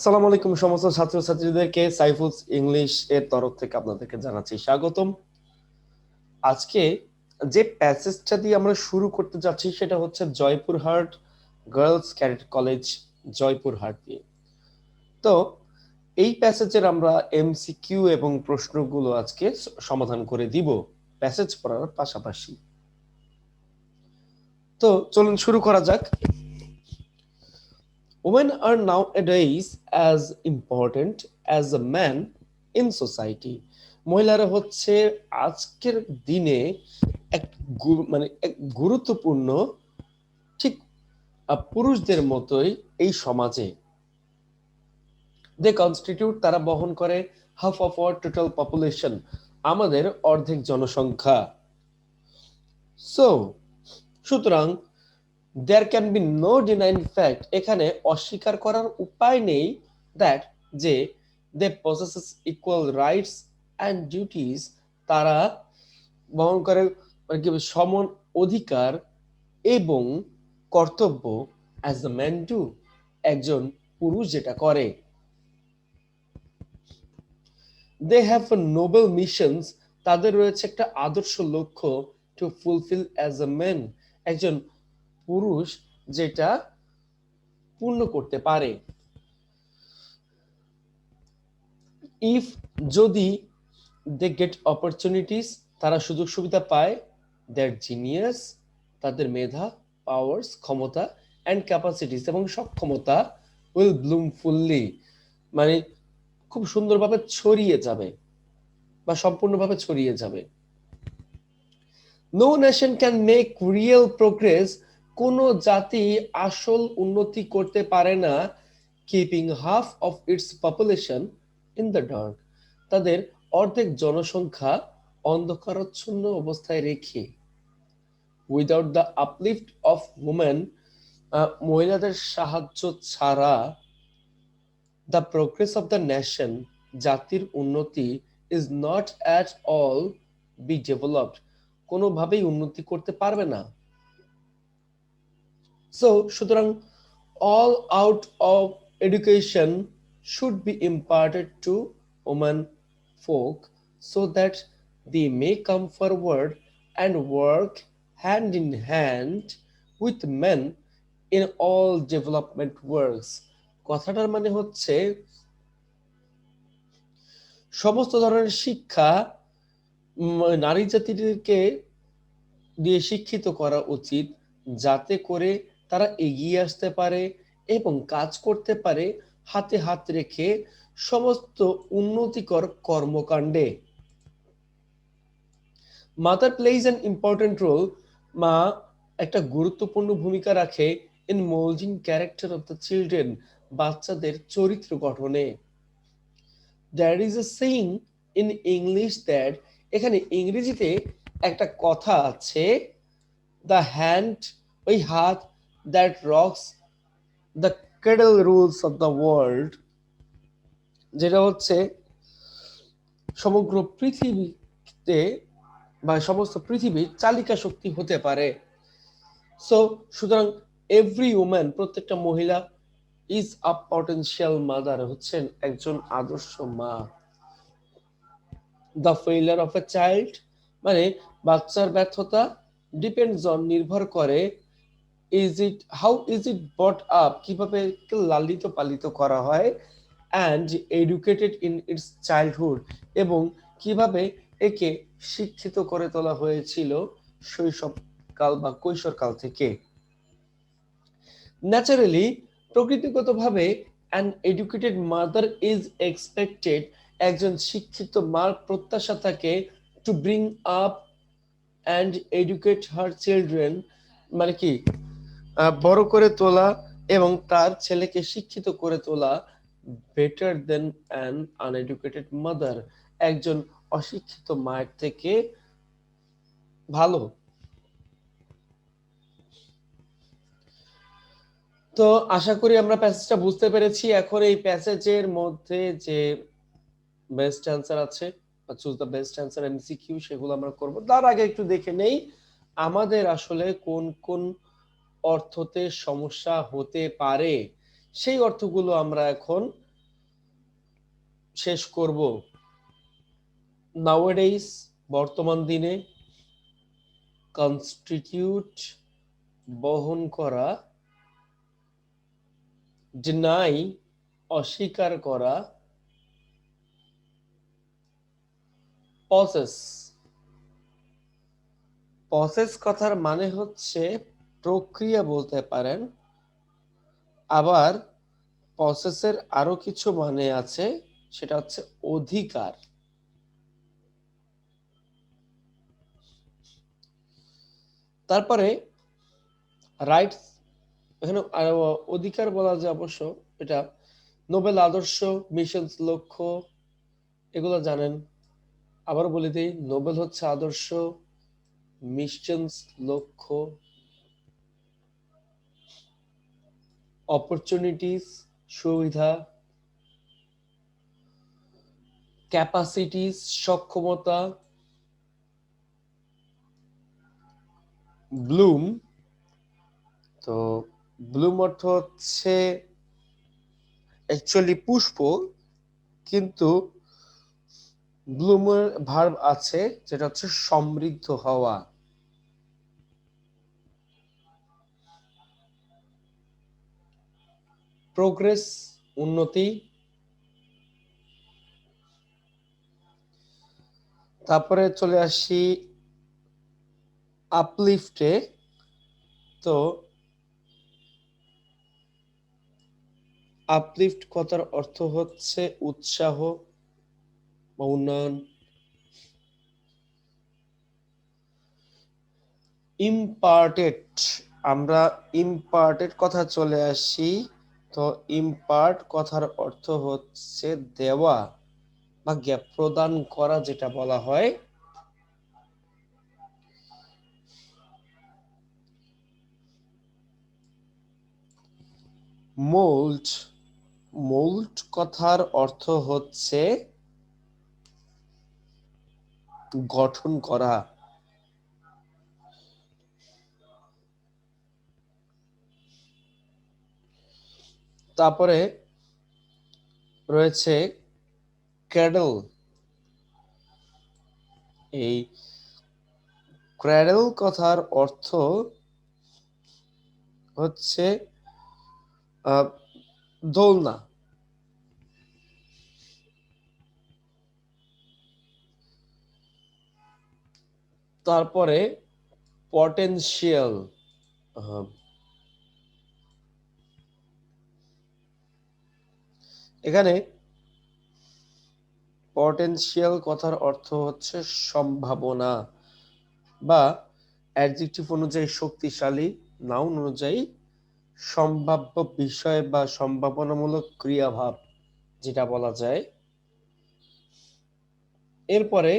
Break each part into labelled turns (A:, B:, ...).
A: আসসালামু আলাইকুম সমস্ত ছাত্রছাত্রীদেরকে সাইফুলস ইংলিশ এর তরফ থেকে আপনাদেরকে জানাচ্ছি স্বাগতম। আজকে যে প্যাসেজটা দিয়ে আমরা শুরু করতে যাচ্ছি সেটা হচ্ছে Joypurhat girls cadet college Joypurhat দিয়ে। তো এই প্যাসেজের আমরা এমসিকিউ এবং প্রশ্নগুলো আজকে সমাধান করে দিব প্যাসেজ পড়ার পাশাপাশি। তো চলুন শুরু করা যাক। Women are nowadays as important as a man in society. মহিলারা হচ্ছে আজকের দিনে এক মানে এক গুরুত্বপূর্ণ, ঠিক পুরুষদের মতোই এই সমাজে। দে কনস্টিটিউট, তারা বহন করে half of our total population, আমাদের অর্ধেক জনসংখ্যা। সো সুতরাং there can be no denying fact, এখানে অস্বীকার করার উপায় নেই, that যে they possesses equal rights and duties, তারা বহন করে সমান অধিকার এবং কর্তব্য as the men do, একজন পুরুষ যেটা করে। they have a noble missions, তাদের রয়েছে একটা আদর্শ লক্ষ্য to fulfill as a man, একজন পুরুষ যেটা পূর্ণ করতে পারে। ইফ, যদি দে গেট অপরচুনিটিস, তারা সুযোগ সুবিধা পায়, দেয়ার জিনিয়াস, তাদের মেধা, পাওয়ার্স, ক্ষমতা, অ্যান্ড ক্যাপাসিটিস, এবং সক্ষমতা, উইল ব্লুম ফুললি, মানে খুব সুন্দরভাবে ছড়িয়ে যাবে বা সম্পূর্ণভাবে ছড়িয়ে যাবে। No nation can make real progress, কোনো জাতি আসল উন্নতি করতে পারে না, keeping half of its population in the dark, তাদের অর্ধেক জনসংখ্যা অন্ধকারাচ্ছন্ন অবস্থায় রেখে। Without the uplift of women, মহিলাদের সাহায্য ছাড়া, the progress of the nation, জাতির উন্নতি, is not at all be developed, কোনোভাবেই উন্নতি করতে পারবে না। সো সুতরাং all out of education should be imparted to women folk so that they may come forward and work hand in hand with men in all development works. কথাটার মানে হচ্ছে সমস্ত ধরনের শিক্ষা নারী জাতিকে দিয়ে শিক্ষিত করা উচিত, যাতে করে তারা এগিয়ে আসতে পারে এবং কাজ করতে পারে হাতে হাত রেখে সমস্ত উন্নতিকর কর্মকাণ্ডে। Mother plays an important role, মা একটা গুরুত্বপূর্ণ ভূমিকা রাখে in moulding character of the children, বাচ্চাদের চরিত্র গঠনে। There is a saying in English that, এখানে ইংরেজিতে একটা কথা আছে, দ্য হ্যান্ড, ওই হাত, that rocks the cradle rules of the world, যেটা হচ্ছে সমগ্র পৃথিবীতে বা সমস্ত পৃথিবীর চালিকা শক্তি হতে পারে। সো সুতরাং এভরি ওম্যান, প্রত্যেকটা মহিলা, ইজ আ পটেনশিয়াল মাদার, হচ্ছেন একজন আদর্শ মা। The failure of a child, মানে বাচ্চার ব্যর্থতা, ডিপেন্ডস অন, নির্ভর করে, is it, how is it brought up, কিভাবে লালিত পালিত করা হয়, and educated in its childhood, এবং কিভাবে একে শিক্ষিত করে তোলা হয়েছিল শৈশবকাল বা কৈশোরকাল থেকে। ন্যাচারালি, প্রকৃতিগতভাবে, an educated mother is expected, একজন শিক্ষিত মার প্রত্যাশা থাকে, to bring up and educate her children, মানে কি বড় করে তোলা এবং তার ছেলেকে শিক্ষিত করে তোলা, better then an uneducated mother, একজন অশিক্ষিত মায়ের থেকে ভালো। তো আশা করি আমরা প্যাসেজটা বুঝতে পেরেছি। এখন এই প্যাসেজের মধ্যে যে বেস্ট অ্যান্সার আছে, choose the best answer MCQ, সেগুলো আমরা করব। তার আগে একটু দেখে নেই আমাদের আসলে কোন কোন অর্থতে সমস্যা হতে পারে, সেই অর্থগুলো আমরা এখন শেষ করব। নাওয়াডেইস বর্তমান দিনে, কনস্টিটিউট বহন করা, ডিনাই অস্বীকার করা, পসেস। পসেস কথার মানে হচ্ছে প্রক্রিয়া বলতে পারেন, আবার পসেসের আরো কিছু মানে আছে, সেটা হচ্ছে অধিকার। তারপরে রাইটস, এখানে অধিকার বলা যায় অবশ্য, এটা নোবেল আদর্শ, মিশনস লক্ষ্য, এগুলো জানেন। আবার বলে দিই, নোবেল হচ্ছে আদর্শ, মিশনস লক্ষ্য, অপরচুনিটিস সুবিধা, ক্যাপাসিটিস সক্ষমতা, ব্লুম। তো ব্লুম অর্থ হচ্ছে অ্যাকচুয়ালি পুষ্প, কিন্তু ব্লুমের ভার্ব আছে যেটা হচ্ছে সমৃদ্ধ হওয়া। প্রোগ্রেস উন্নতি। তারপরে চলে আসি আপলিফটে। তো আপলিফট কথার অর্থ হচ্ছে উৎসাহ বা উন্নয়ন। ইম্পার্টেড, আমরা ইম্পার্টেড কথা চলে আসি। তো ইম্পার্ট কথার অর্থ হচ্ছে দেওয়া বা জ্ঞান প্রদান করা, যেটা বলা হয়। মোল্ড, মোল্ড কথার অর্থ হচ্ছে গঠন করা। তারপরে রয়েছে ক্র্যাডল। এই ক্র্যাডল কথার অর্থ হচ্ছে দোলনা। তারপরে পটেনশিয়াল, এখানে পটেনশিয়াল কথার অর্থ হচ্ছে সম্ভাবনা, বা অ্যাডজেক্টিভ অনুযায়ী শক্তিশালী, নাউন অনুযায়ী সম্ভাব্য বিষয় বা সম্ভাবনামূলক ক্রিয়াভাব, যেটা বলা যায়। এরপরে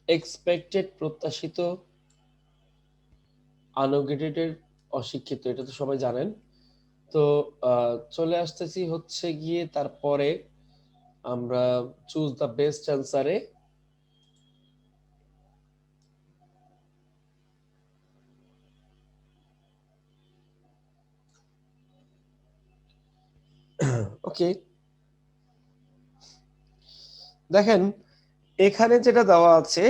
A: এক্সপেক্টেড প্রত্যাশিত, আনগ্রেডেড অশিক্ষিত, এটা তো সবাই জানেন। তো চলে আসতেছি হচ্ছে গিয়ে তারপরে আমরা চুজ দ্য বেস্ট অ্যান্সারে। ওকে, দেখেন এখানে যেটা দেওয়া আছে,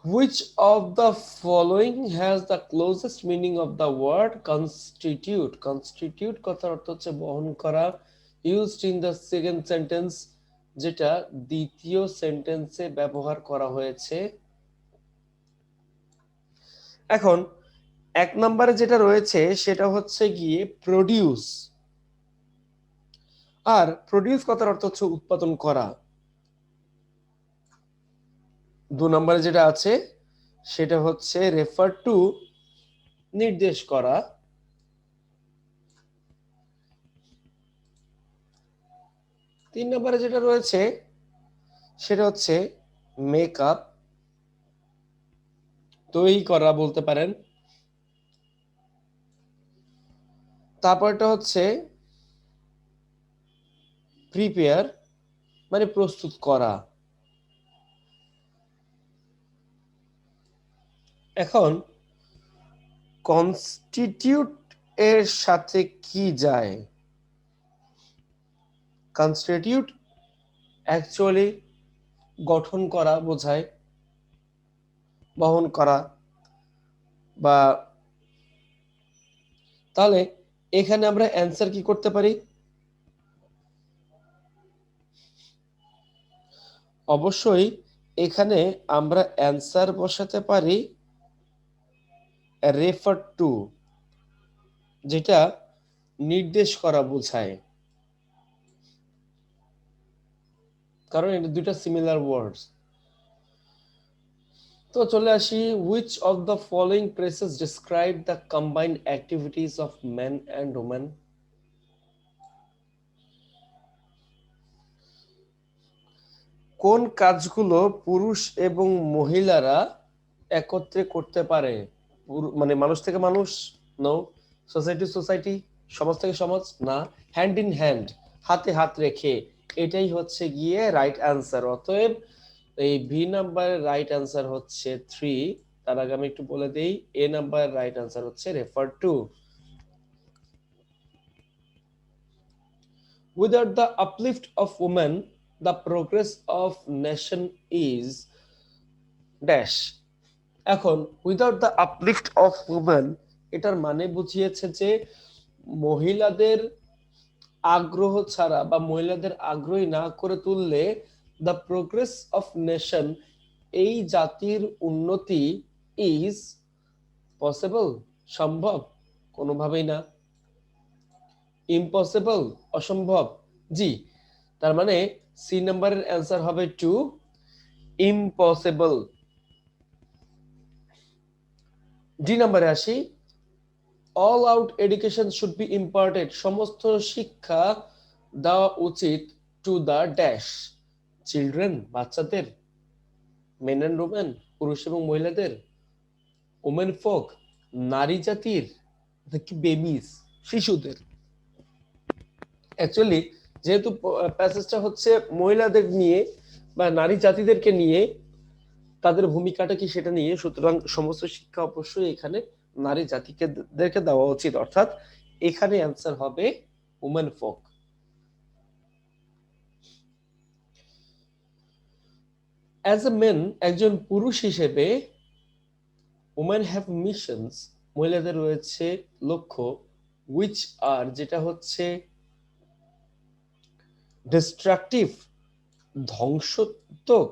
A: which of the following has the closest meaning of the word constitute? constitute কথার অর্থ হচ্ছে বহন করা, used in the second sentence, যেটা দ্বিতীয় সেন্টেন্সে ব্যবহার করা হয়েছে। এখন এক নম্বরে যেটা রয়েছে সেটা হচ্ছে গিয়ে প্রডিউস, আর প্রডিউস কথার অর্থ হচ্ছে উৎপাদন করা। 2 নম্বরে যেটা আছে সেটা হচ্ছে রেফার টু, নির্দেশ করা। 3 নম্বরে যেটা রয়েছে সেটা হচ্ছে মেক আপ, তৈরি করা বলতে পারেন। তারপরটা হচ্ছে প্রিপেয়ার, মানে প্রস্তুত করা। এখন কনস্টিটিউট এর সাথে কি যায়? কনস্টিটিউট অ্যাকচুয়ালি গঠন করা বোঝায়, বহন করা, বা তাহলে এখানে আমরা অ্যান্সার কি করতে পারি? অবশ্যই এখানে আমরা অ্যান্সার বসাতে পারি রেফার টু, যেটা নির্দেশ করা বোঝায়, কারণ এটা দুইটা সিমিলার ওয়ার্ডস। তো চলে আসি, which of the following phrases describe the combined activities of main and women? কোন কাজগুলো পুরুষ এবং মহিলারা একত্রে করতে পারে? মানে মানুষ থেকে মানুষ, নো। সোসাইটি সোসাইটি, সমাজ থেকে সমাজ, না। হ্যান্ড ইন হ্যান্ড, হাতে হাত রেখে, এটাই হচ্ছে গিয়ে রাইট অ্যান্সার। অতএব এই বি নাম্বারের রাইট অ্যান্সার হচ্ছে 3। তার আগে আমি একটু বলে দেই, এ নাম্বারের রাইট অ্যান্সার হচ্ছে refer to. Without the uplift of women, the progress of nation is dash. এখন without the uplift of women, এটার মানে বুঝিয়েছে যে মহিলাদের আগ্রহ ছাড়া বা মহিলাদের আগ্রহী না করে তুললে দ্য প্রোগ্রেস অফ নেশন, এই জাতির উন্নতি, ইজ পসিবল, সম্ভব, কোনোভাবেই না। ইম্পসিবল, অসম্ভব, জি। তার মানে সি নাম্বারের অ্যান্সার হবে 2, ইম্পসিবল। ডি নাম্বারে আসি, all out education should be imparted, সমস্ত শিক্ষা দেওয়া উচিত টু দ্য ড্যাশ চিলড্রেন, বাচ্চাদের, মেন অ্যান্ড ওমেন, পুরুষ এবং মহিলাদের, ওমেন ফোক, নারী জাতির, নাকি বেবিস, শিশুদের। অ্যাকচুয়ালি যেহেতু প্যাসেজটা হচ্ছে মহিলাদের নিয়ে বা নারী জাতিদেরকে নিয়ে, তাদের ভূমিকাটা কি সেটা নিয়ে, সুতরাং সমস্ত শিক্ষা অবশ্যই এখানে নারী জাতিকে দেওয়া উচিত, অর্থাৎ এখানে অ্যান্সার হবে women folk. As a men, একজন পুরুষ হিসেবে, ওমেন হ্যাভ মিশনস, মহিলাদের রয়েছে লক্ষ্য, উইচ আর, যেটা হচ্ছে ডিস্ট্রাকটিভ, ধ্বংসাত্মক,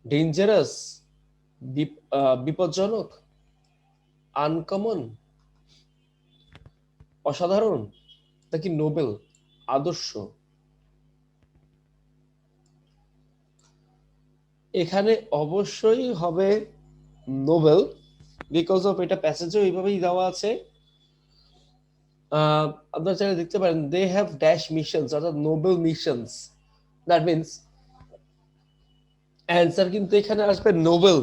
A: ডেঞ্জারাস, বিপজ্জনক, আনকমন, অসাধারণ, নাকি নোবেল, আদর্শ। এখানে অবশ্যই হবে নোবেল, বিকজ অফ এটা প্যাসেজও এইভাবেই দেওয়া আছে। আপনারা চাইলে দেখতে পারেন, দে হ্যাভ ড্যাশ মিশনস, অর্থাৎ Nobel missions. That means answer কিন্তু এখানে আসবে নোবেল।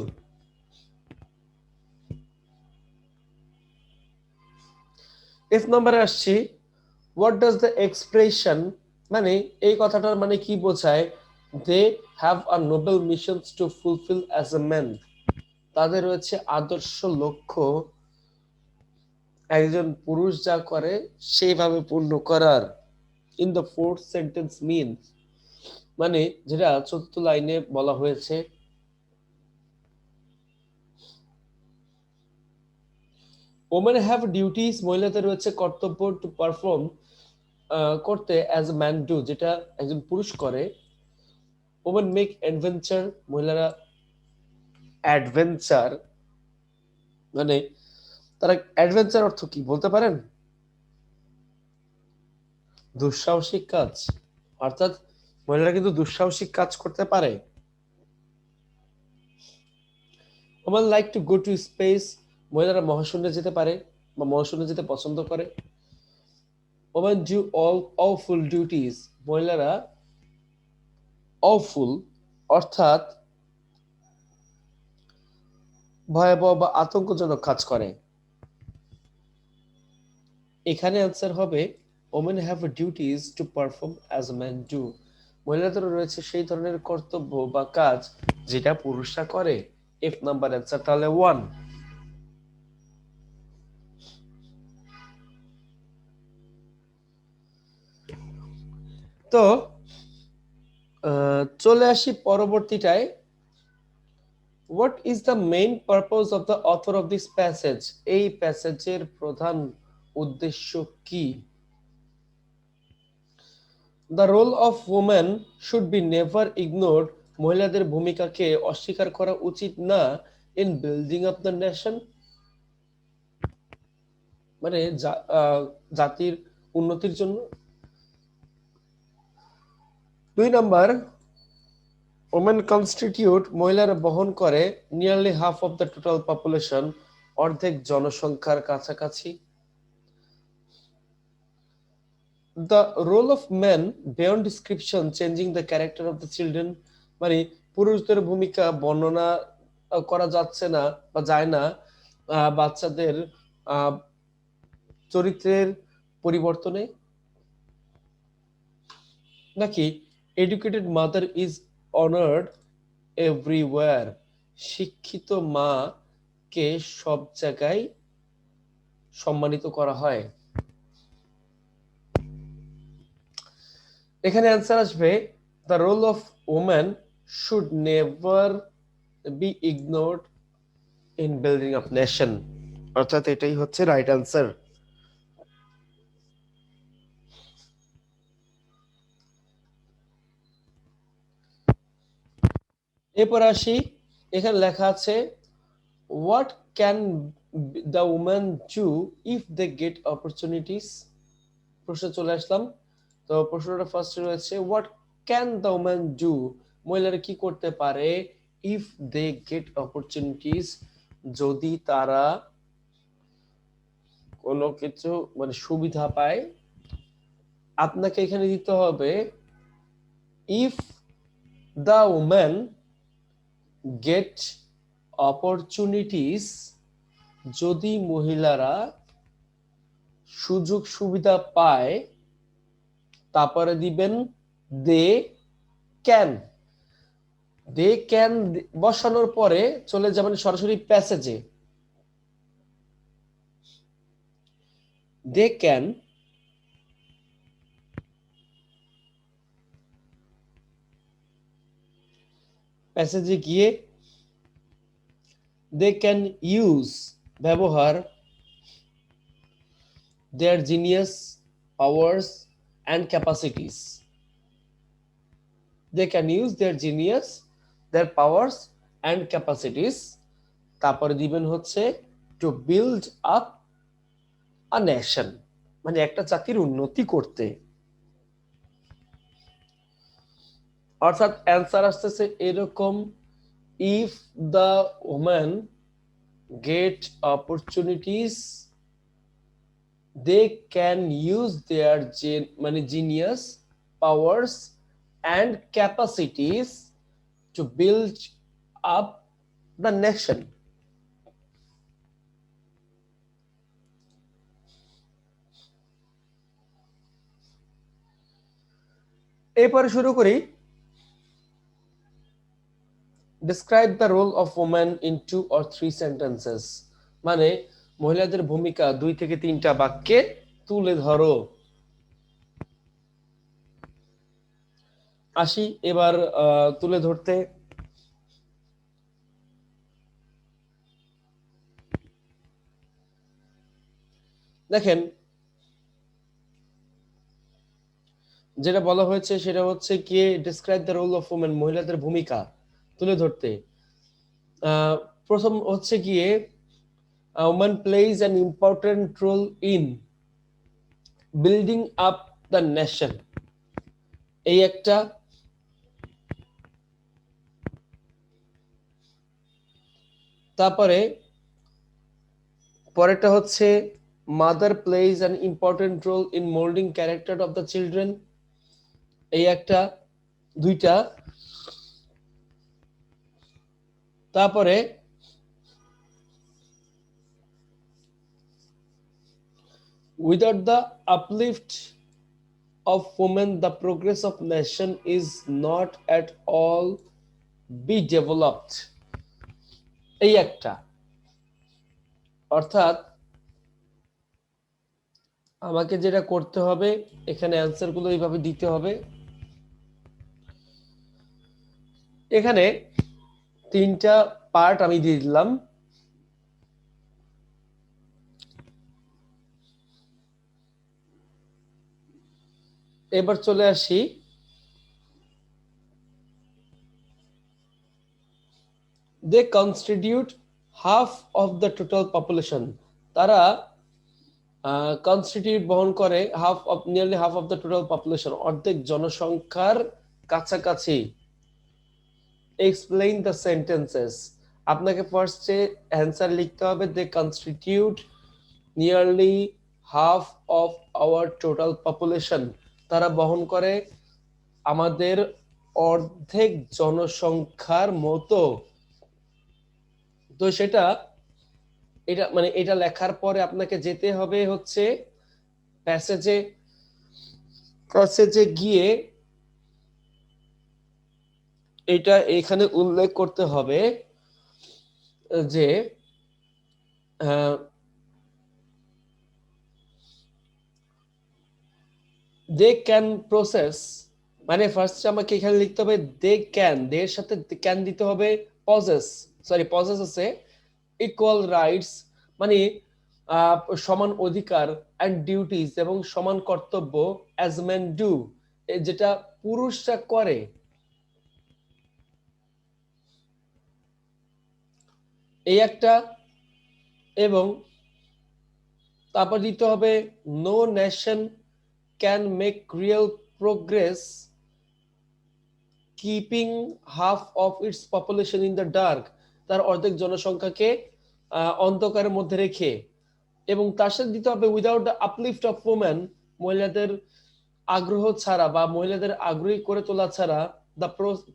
A: এফ নাম্বারে আসছি, হোয়াট ডাজ দ্য এক্সপ্রেশন, মানে এই কথাটার মানে কি বোঝায়? They have a noble missions to fulfil as a man, তাদের রয়েছে আদর্শ লক্ষ্য একজন পুরুষ যা করে সেইভাবে পূর্ণ করার। In the fourth sentence means, মানে যেটা চতুর্থ লাইনে বলা হয়েছে, ওমেন হ্যাভ ডিউটিস, মহিলাদের রয়েছে কর্তব্য, টু পারফর্ম, করতে, অ্যাজ এ ম্যান ডু, যেটা একজন পুরুষ করে। ওমেন মেক অ্যাডভেঞ্চার, মহিলারা অ্যাডভেঞ্চার, মানে তারা অ্যাডভেঞ্চার অর্থ কি বলতে পারেন? দুঃসাহসিক কাজ, অর্থাৎ মহিলারা কিন্তু দুঃসাহসিক কাজ করতে পারে। Women like to go to space, মহিলারা মহাশূন্যে যেতে পারে বা মহাশূন্যে যেতে পছন্দ করে। Women do all awful duties, মহিলারা অফুল অর্থাৎ ভয়াবহ বা আতঙ্কজনক কাজ করে। এখানে অ্যান্সার হবে women have duties to perform as men do, মহিলাদের রয়েছে সেই ধরনের কর্তব্য বা কাজ যেটা পুরুষরা করে। এফ নাম্বার অ্যান্সার তাহলে 1। তো চলে আসি পরবর্তীটায়। What is the main purpose of the author of this passage? এই প্যাসেজের প্রধান উদ্দেশ্য কি? The role of women should be never ignored. মহিলাদের ভূমিকাকে অস্বীকার করা উচিত না in building up the nation, মানে জাতির উন্নতির জন্য। 2 নাম্বার, ওমেন কনস্টিটিউট, মহিলারা বহন করে nearly half of the total population, অর্ধেক জনসংখ্যার কাছাকাছি। The role of men beyond description changing the character of the children, মানে পুরুষদের ভূমিকা বর্ণনা করা যাচ্ছে না বা যায় না বাচ্চাদের চরিত্রের পরিবর্তনে। নাকি educated mother is honoured everywhere, শিক্ষিত মা কে সব জায়গায় সম্মানিত করা হয়। এখানে অ্যান্সার আসবে the role of woman should never be ignored in building up nation, অর্থাৎ এটাই হচ্ছে রাইট অ্যান্সার। এরপর আসি, এখানে লেখা আছে what can the woman do if they get opportunities. প্রশ্ন চলে আসলাম। তো প্রশ্নটা ফার্স্টে রয়েছে what can the woman do, মহিলারা কি করতে পারে ইফ দে গেট অপরচুনিটিস, যদি তারা কোনো কিছু মানে সুবিধা পায়। আপনাকে এখানে দিতে হবে if the woman get opportunities, যদি মহিলারা সুযোগ সুবিধা পায়, তারপরে দিবেন দে ক্যান। দে ক্যান বসানোর পরে চলে যাবেন সরাসরি প্যাসেজে। দে ক্যান প্যাসেজে গিয়ে দে ক্যান ইউজ ব্যবহার their genius powers and capacities. They can use their genius, their powers and capacities, তারপরে দিবেন হচ্ছে to build up a nation, মানে একটা জাতির উন্নতি করতে। অর্থাৎ অ্যান্সার আসতেছে এরকম, if the woman get opportunities they can use their মানে genius powers and capacities to build up the nation. এরপরে শুরু করি। Describe the role of woman in 2 or 3 sentences, মানে মহিলাদের ভূমিকা 2 থেকে 3টা বাক্যে তুলে ধরো। আসি এবার তুলে ধরতে। দেখেন যেটা বলা হয়েছে সেটা হচ্ছে কি describe the role of women, মহিলাদের ভূমিকা তুলে ধরতে। প্রথম হচ্ছে গিয়ে women plays an important role in building up the nation, এই একটা। তারপরে পরেরটা হচ্ছে mother plays an important role in moulding character of the children, এই একটা, দুইটা। তারপরে without the uplift of women the progress of nation is not at all be developed, এই একটা। অর্থাৎ আমাকে যেটা করতে হবে এখানে অ্যান্সার গুলো এইভাবে দিতে হবে। এখানে তিনটা পার্ট আমি দিয়ে দিলাম। এবার চলে আসি they constitute half of the total population, তারা কনস্টিটিউট বহন করে nearly half of the total population, অর্ধেক জনসংখ্যার কাছাকাছি। এক্সপ্লেইন দ্য সেন্টেন্সেস, আপনাকে ফার্স্টে অ্যান্সার লিখতে হবে they constitute nearly half of our total population, তারা বহন করে আমাদের অর্ধেক জনসংখ্যার মতো। তো সেটা এটা মানে এটা লেখার পরে আপনাকে যেতে হবে হচ্ছে প্যাসেজে গিয়ে এটা এখানে উল্লেখ করতে হবে যে দে ক্যান প্রসেস, মানে ফার্স্ট আমাকে এখানে লিখতে হবে দে ক্যান, দের সাথে ক্যান দিতে হবে পজেস আছে ইকুয়াল রাইটস, মানে সমান অধিকার অ্যান্ড ডিউটিস, এবং সমান কর্তব্য অ্যাজ মেন ডু, যেটা পুরুষরা করে। এই একটা, এবং তারপর দিতে হবে no nation can make real progress keeping half of its population in the dark, তার অর্ধেক জনসংখ্যাকে অন্ধকারের মধ্যে রেখে। এবং তার সাথে দিতে হবে without the uplift of women, মহিলাদের আগ্রহ ছাড়া বা মহিলাদের আগ্রহী করে তোলা ছাড়া দ্য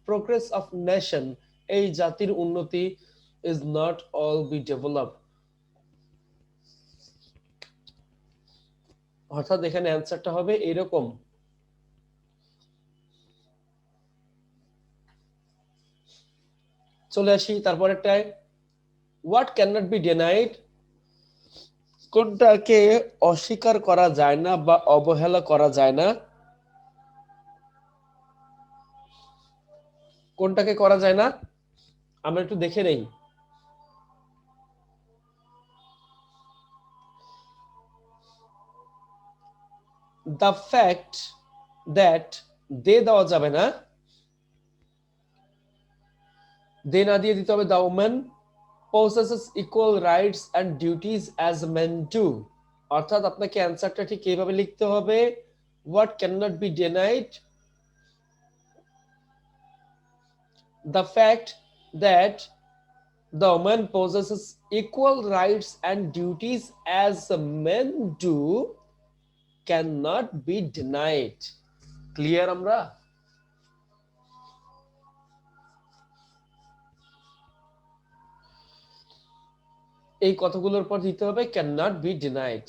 A: প্রোগ্রেস অফ নেশন, এই জাতির উন্নতি is not all be developed. অর্থাৎ এখানে অ্যান্সারটা হবে এরকম। চলে আসি তারপর একটাই, what can not be denied, কোনটাকে অস্বীকার করা যায় না বা অবহেলা করা যায় না, কোনটাকে করা যায় না আমরা একটু দেখে নেই। দ্য ফ্যাক্ট দ্যাট, দে দেওয়া যাবে না, দে না দিয়ে দিতে হবে the woman possesses equal rights and duties as men do, অর্থাৎ আপনাকে অ্যান্সারটা ঠিক এইভাবে লিখতে হবে what cannot be denied, the fact that the woman possesses equal rights and duties as men do cannot be denied. Clear? আমরা এই কথাগুলোর পর দিতে হবে cannot be denied।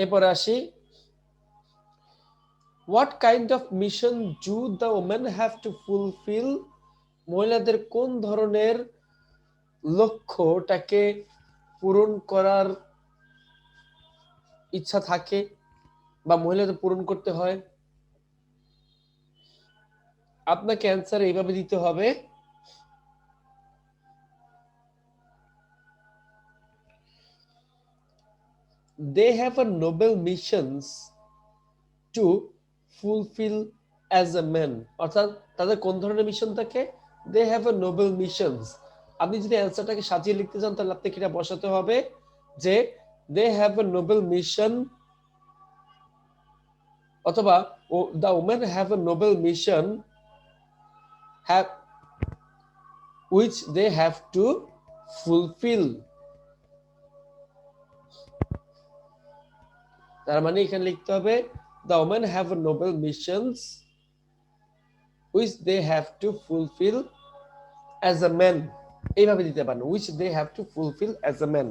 A: এরপর আসি what kind of mission do the women have to fulfill, মহিলাদের কোন ধরনের লক্ষ্যটাকে পূরণ করার ইচ্ছা থাকে বা মহিলাদের পূরণ করতে হয়। আপনাকে অ্যান্সার এইভাবে দিতে হবে they have a noble missions to fulfill as a man, অর্থাৎ তাদের কোন ধরনের মিশন থাকে, they have a noble missions। আপনি যদি অ্যান্সারটাকে সাজিয়ে লিখতে চান তাহলে আপনাকে এটা বসাতে হবে যে they have a noble mission, অথবা the women have a noble mission which they have to fulfill। তার মানে এখানে লিখতে হবে the women have a noble missions which they have to fulfill as a man, এইভাবে দিতে পারেন which they have to fulfill as a man।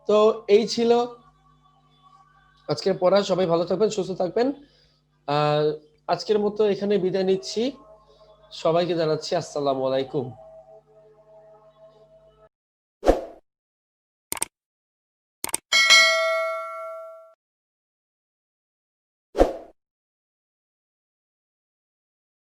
A: তো এই ছিল আজকের পড়া। সবাই ভালো থাকবেন, সুস্থ থাকবেন। আজকের মতো এখানে বিদায় নিচ্ছি। সবাইকে জানাচ্ছি আসসালামু আলাইকুম।